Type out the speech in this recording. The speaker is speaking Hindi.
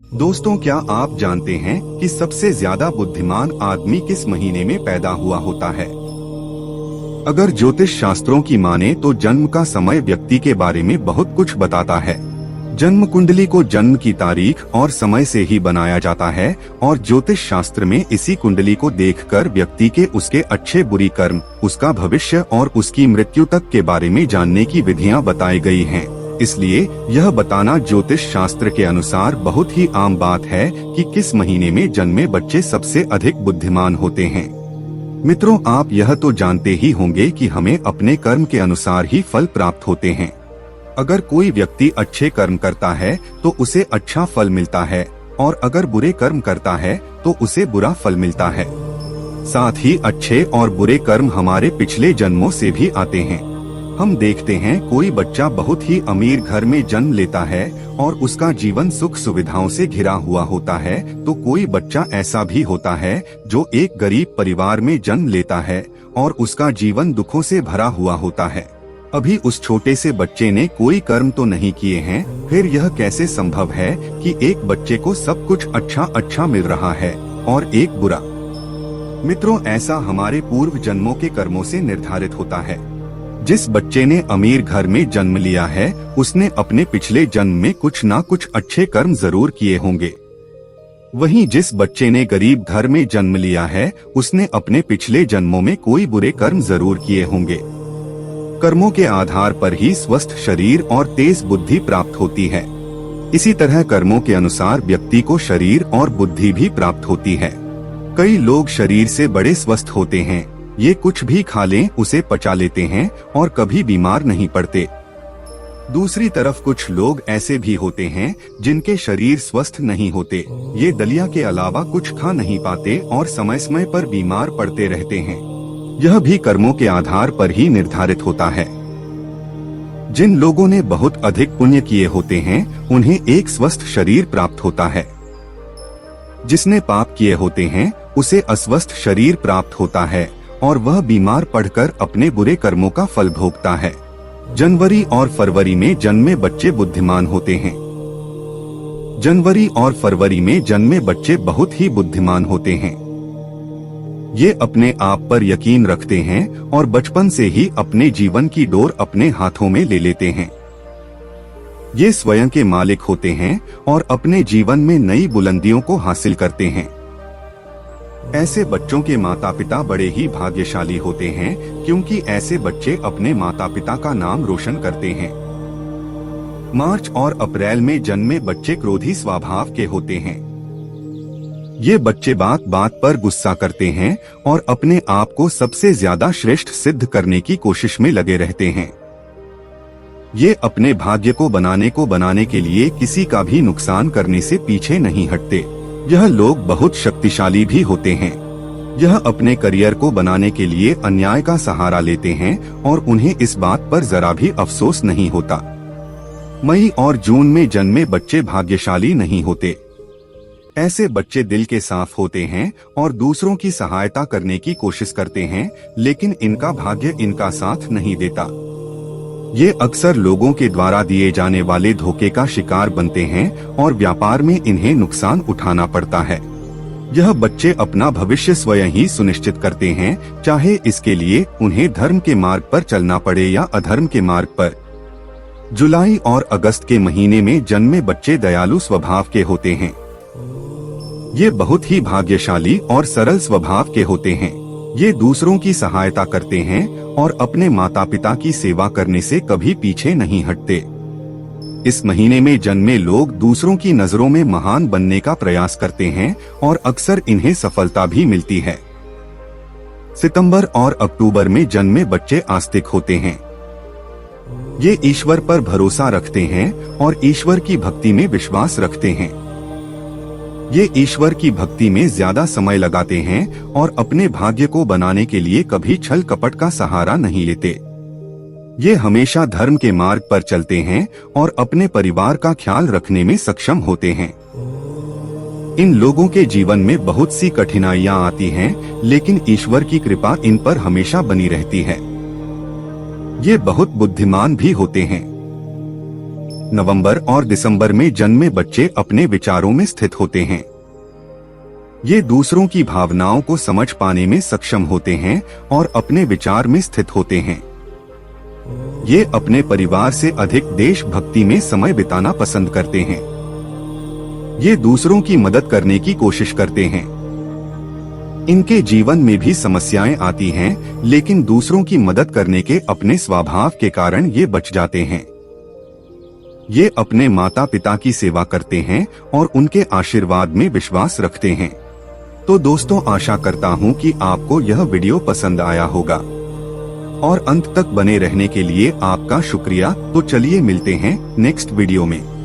दोस्तों, क्या आप जानते हैं कि सबसे ज्यादा बुद्धिमान आदमी किस महीने में पैदा हुआ होता है? अगर ज्योतिष शास्त्रों की माने तो जन्म का समय व्यक्ति के बारे में बहुत कुछ बताता है। जन्म कुंडली को जन्म की तारीख और समय से ही बनाया जाता है और ज्योतिष शास्त्र में इसी कुंडली को देखकर व्यक्ति के उसके अच्छे बुरी कर्म, उसका भविष्य और उसकी मृत्यु तक के बारे में जानने की विधियां बताई गई हैं। इसलिए यह बताना ज्योतिष शास्त्र के अनुसार बहुत ही आम बात है कि किस महीने में जन्मे बच्चे सबसे अधिक बुद्धिमान होते हैं। मित्रों, आप यह तो जानते ही होंगे कि हमें अपने कर्म के अनुसार ही फल प्राप्त होते हैं। अगर कोई व्यक्ति अच्छे कर्म करता है तो उसे अच्छा फल मिलता है और अगर बुरे कर्म करता है तो उसे बुरा फल मिलता है। साथ ही अच्छे और बुरे कर्म हमारे पिछले जन्मों से भी आते हैं। हम देखते हैं कोई बच्चा बहुत ही अमीर घर में जन्म लेता है और उसका जीवन सुख सुविधाओं से घिरा हुआ होता है, तो कोई बच्चा ऐसा भी होता है जो एक गरीब परिवार में जन्म लेता है और उसका जीवन दुखों से भरा हुआ होता है। अभी उस छोटे से बच्चे ने कोई कर्म तो नहीं किए हैं, फिर यह कैसे संभव है कि एक बच्चे को सब कुछ अच्छा मिल रहा है और एक बुरा? मित्रों, ऐसा हमारे पूर्व जन्मों के कर्मों से निर्धारित होता है। जिस बच्चे ने अमीर घर में जन्म लिया है उसने अपने पिछले जन्म में कुछ ना कुछ अच्छे कर्म जरूर किए होंगे। वहीं जिस बच्चे ने गरीब घर में जन्म लिया है उसने अपने पिछले जन्मों में कोई बुरे कर्म जरूर किए होंगे। कर्मों के आधार पर ही स्वस्थ शरीर और तेज बुद्धि प्राप्त होती है। इसी तरह कर्मों के अनुसार व्यक्ति को शरीर और बुद्धि भी प्राप्त होती है। कई लोग शरीर से बड़े स्वस्थ होते हैं, ये कुछ भी खा लें उसे पचा लेते हैं और कभी बीमार नहीं पड़ते। दूसरी तरफ कुछ लोग ऐसे भी होते हैं जिनके शरीर स्वस्थ नहीं होते, ये दलिया के अलावा कुछ खा नहीं पाते और समय समय पर बीमार पड़ते रहते हैं। यह भी कर्मों के आधार पर ही निर्धारित होता है। जिन लोगों ने बहुत अधिक पुण्य किए होते हैं उन्हें एक स्वस्थ शरीर प्राप्त होता है। जिसने पाप किए होते हैं उसे अस्वस्थ शरीर प्राप्त होता है और वह बीमार पड़कर अपने बुरे कर्मों का फल भोगता है। जनवरी और फरवरी में जन्मे बच्चे बुद्धिमान होते हैं। जनवरी और फरवरी में जन्मे बच्चे बहुत ही बुद्धिमान होते हैं। ये अपने आप पर यकीन रखते हैं और बचपन से ही अपने जीवन की डोर अपने हाथों में ले लेते हैं। ये स्वयं के मालिक होते हैं और अपने जीवन में नई बुलंदियों को हासिल करते हैं। ऐसे बच्चों के माता पिता बड़े ही भाग्यशाली होते हैं क्योंकि ऐसे बच्चे अपने माता पिता का नाम रोशन करते हैं। मार्च और अप्रैल में जन्मे बच्चे क्रोधी स्वभाव के होते हैं। ये बच्चे बात बात पर गुस्सा करते हैं और अपने आप को सबसे ज्यादा श्रेष्ठ सिद्ध करने की कोशिश में लगे रहते हैं। ये अपने भाग्य को बनाने के लिए किसी का भी नुकसान करने से पीछे नहीं हटते। यह लोग बहुत शक्तिशाली भी होते हैं। यह अपने करियर को बनाने के लिए अन्याय का सहारा लेते हैं और उन्हें इस बात पर जरा भी अफसोस नहीं होता। मई और जून में जन्मे बच्चे भाग्यशाली नहीं होते। ऐसे बच्चे दिल के साफ होते हैं और दूसरों की सहायता करने की कोशिश करते हैं, लेकिन इनका भाग्य इनका साथ नहीं देता। ये अक्सर लोगों के द्वारा दिए जाने वाले धोखे का शिकार बनते हैं और व्यापार में इन्हें नुकसान उठाना पड़ता है। यह बच्चे अपना भविष्य स्वयं ही सुनिश्चित करते हैं, चाहे इसके लिए उन्हें धर्म के मार्ग पर चलना पड़े या अधर्म के मार्ग पर। जुलाई और अगस्त के महीने में जन्मे बच्चे दयालु स्वभाव के होते हैं। ये बहुत ही भाग्यशाली और सरल स्वभाव के होते हैं। ये दूसरों की सहायता करते हैं और अपने माता पिता की सेवा करने से कभी पीछे नहीं हटते। इस महीने में जन्मे लोग दूसरों की नजरों में महान बनने का प्रयास करते हैं और अक्सर इन्हें सफलता भी मिलती है। सितंबर और अक्टूबर में जन्मे बच्चे आस्तिक होते हैं। ये ईश्वर पर भरोसा रखते हैं और ईश्वर की भक्ति में विश्वास रखते हैं। ये ईश्वर की भक्ति में ज्यादा समय लगाते हैं और अपने भाग्य को बनाने के लिए कभी छल कपट का सहारा नहीं लेते। ये हमेशा धर्म के मार्ग पर चलते हैं और अपने परिवार का ख्याल रखने में सक्षम होते हैं। इन लोगों के जीवन में बहुत सी कठिनाइयां आती हैं, लेकिन ईश्वर की कृपा इन पर हमेशा बनी रहती है। ये बहुत बुद्धिमान भी होते हैं। नवंबर और दिसंबर में जन्मे बच्चे अपने विचारों में स्थित होते हैं। ये दूसरों की भावनाओं को समझ पाने में सक्षम होते हैं और अपने विचार में स्थित होते हैं। ये अपने परिवार से अधिक देशभक्ति में समय बिताना पसंद करते हैं। ये दूसरों की मदद करने की कोशिश करते हैं। इनके जीवन में भी समस्याएं आती हैं, लेकिन दूसरों की मदद करने के अपने स्वभाव के कारण ये बच जाते हैं। ये अपने माता पिता की सेवा करते हैं और उनके आशीर्वाद में विश्वास रखते हैं। तो दोस्तों, आशा करता हूँ कि आपको यह वीडियो पसंद आया होगा और अंत तक बने रहने के लिए आपका शुक्रिया। तो चलिए मिलते हैं नेक्स्ट वीडियो में।